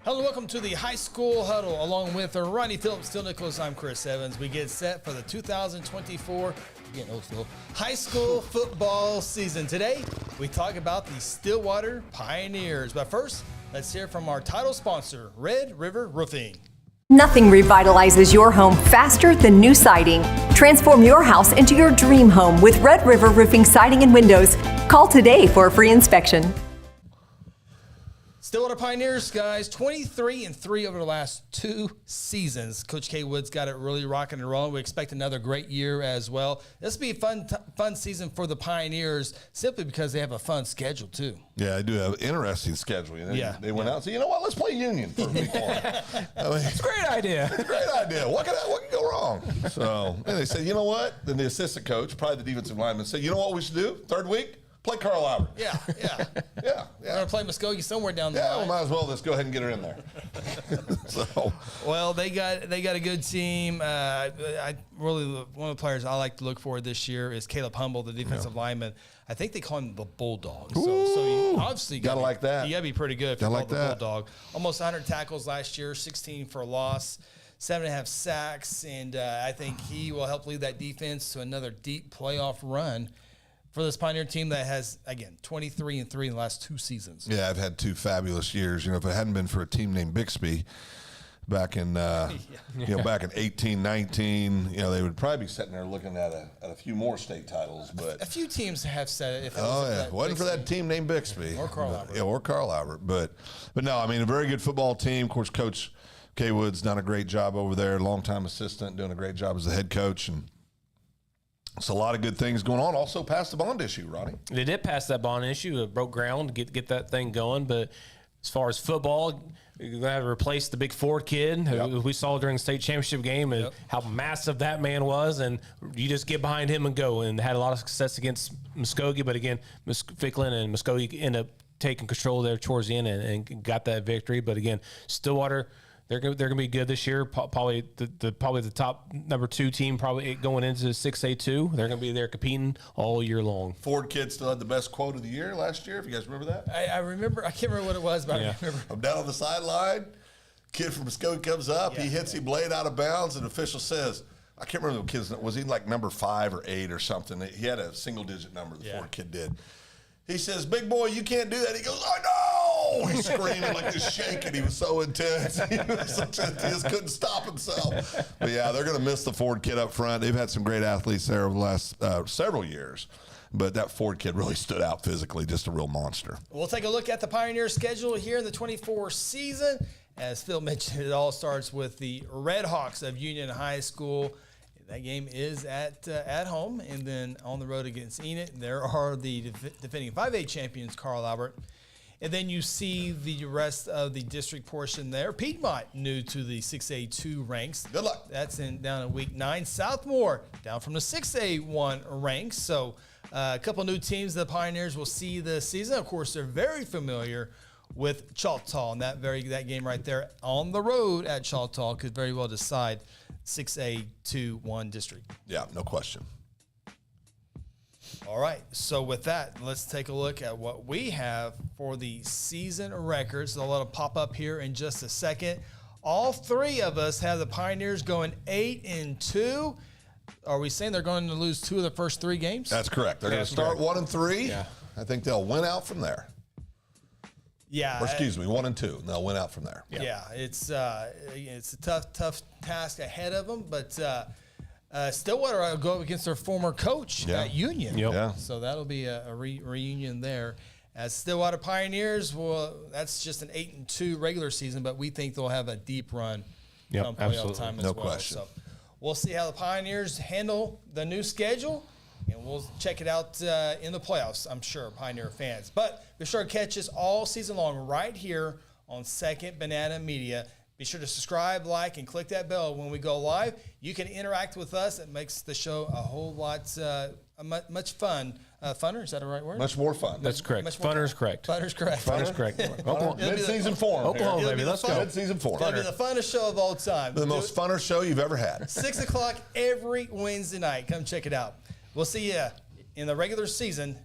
Hello, welcome to the High School Huddle. Along with Ronnie Phillips, Still Nichols, I'm Chris Evans. We get set for the 2024 high school football season. Today, we talk about the Stillwater Pioneers. But first, let's hear from our title sponsor, Red River Roofing. Nothing revitalizes your home faster than new siding. Transform your house into your dream home with Red River Roofing siding and windows. Call today for a free inspection. Stillwater Pioneers, guys, 23-3 over the last 2 seasons. Coach K. Wood's got it really rocking and rolling. We expect another great year as well. This will be a fun season for the Pioneers simply because they have a fun schedule, too. Yeah, they do have an interesting schedule. They went out and said, you know what, let's play Union for week one. It's a great idea. Great idea. What can go wrong? So, and they said, you know what? Then the assistant coach, probably the defensive lineman, said, you know what we should do? Third week? Play Carl Albert. Yeah. Yeah. We're going to play Muskogee somewhere down the line. Yeah, we might as well just go ahead and get her in there. Well, they got a good team. I really, one of the players I like to look for this year is Caleb Humble, the defensive lineman. I think they call him the Bulldog. So you obviously gotta like that. You got to be pretty good if you're like called the Bulldog. Almost 100 tackles last year, 16 for a loss, 7.5 sacks, and I think he will help lead that defense to another deep playoff run for this Pioneer team that has, again, 23-3 in the last 2 seasons. Yeah, I've had 2 fabulous years. You know, if it hadn't been for a team named Bixby back in, back in 18, 19, they would probably be sitting there looking at a few more state titles. But a few teams have said it. If it wasn't for that team named Bixby or Carl Albert. Yeah, or Carl Albert. But no, I mean, a very good football team. Of course, Coach K. Wood's done a great job over there. Longtime assistant, doing a great job as the head coach, and it's a lot of good things going on. Also passed the bond issue, Ronnie. They did pass that bond issue. It broke ground to get that thing going. But as far as football, you're going to have to replace the big Ford kid. Yep. We saw during the state championship game how massive that man was. And you just get behind him and go. And had a lot of success against Muskogee. But again, Ficklin and Muskogee end up taking control there towards the end and got that victory. But again, Stillwater, They're going to be good this year. Probably the top number 2 team probably going into 6A2. They're going to be there competing all year long. Ford kid still had the best quote of the year last year. If you guys remember that, I remember. I can't remember what it was, but I remember. I'm down on the sideline. Kid from Muskogee comes up. He hits him blade out of bounds, and the official says, I can't remember the kid's. Was he like number 5 or 8 or something? He had a single-digit number. The Ford kid did. He says, big boy, you can't do that. He goes, I know. He's screaming like just shaking. He was so intense. He just couldn't stop himself. But, yeah, they're going to miss the Ford kid up front. They've had some great athletes there over the last several years. But that Ford kid really stood out physically, just a real monster. We'll take a look at the Pioneer schedule here in the 24 season. As Phil mentioned, it all starts with the Red Hawks of Union High School. That game is at home, and then on the road against Enid. There are the defending 5A champions, Carl Albert. And then you see the rest of the district portion there. Piedmont, new to the 6A2 ranks. Good luck. That's down in week 9. Southmore, down from the 6A1 ranks. So a couple new teams the Pioneers will see this season. Of course, they're very familiar with Choctaw, and that game right there on the road at Choctaw could very well decide 6A2-1 district. Yeah, no question. All right, so with that, let's take a look at what we have for the season records. I'll let it pop up here in just a second. All 3 of us have the Pioneers going 8-2. Are we saying they're going to lose 2 of the first 3 games? That's correct. They're going to start 1-3. Yeah. I think they'll win out from there. Yeah. Or excuse me, 1-2, and they'll win out from there. Yeah, it's a tough task ahead of them, but Stillwater will go up against their former coach at Union. Yep. Yeah. So that'll be a reunion there. As Stillwater Pioneers, that's just an 8-2 regular season, but we think they'll have a deep run come playoff time as well. No question. So we'll see how the Pioneers handle the new schedule. And we'll check it out in the playoffs, I'm sure, Pioneer fans. But be sure to catch us all season long right here on Second Banana Media. Be sure to subscribe, like, and click that bell when we go live. You can interact with us. It makes the show a whole lot much fun. Funner, is that the right word? Much more fun. That's correct. Funner is correct. Funner's correct. Funner's correct. Mid-season form. Oklahoma, baby. Let's go. Mid-season form. It'll be the funnest show of all time. The most funner show you've ever had. 6 o'clock every Wednesday night. Come check it out. We'll see you in the regular season.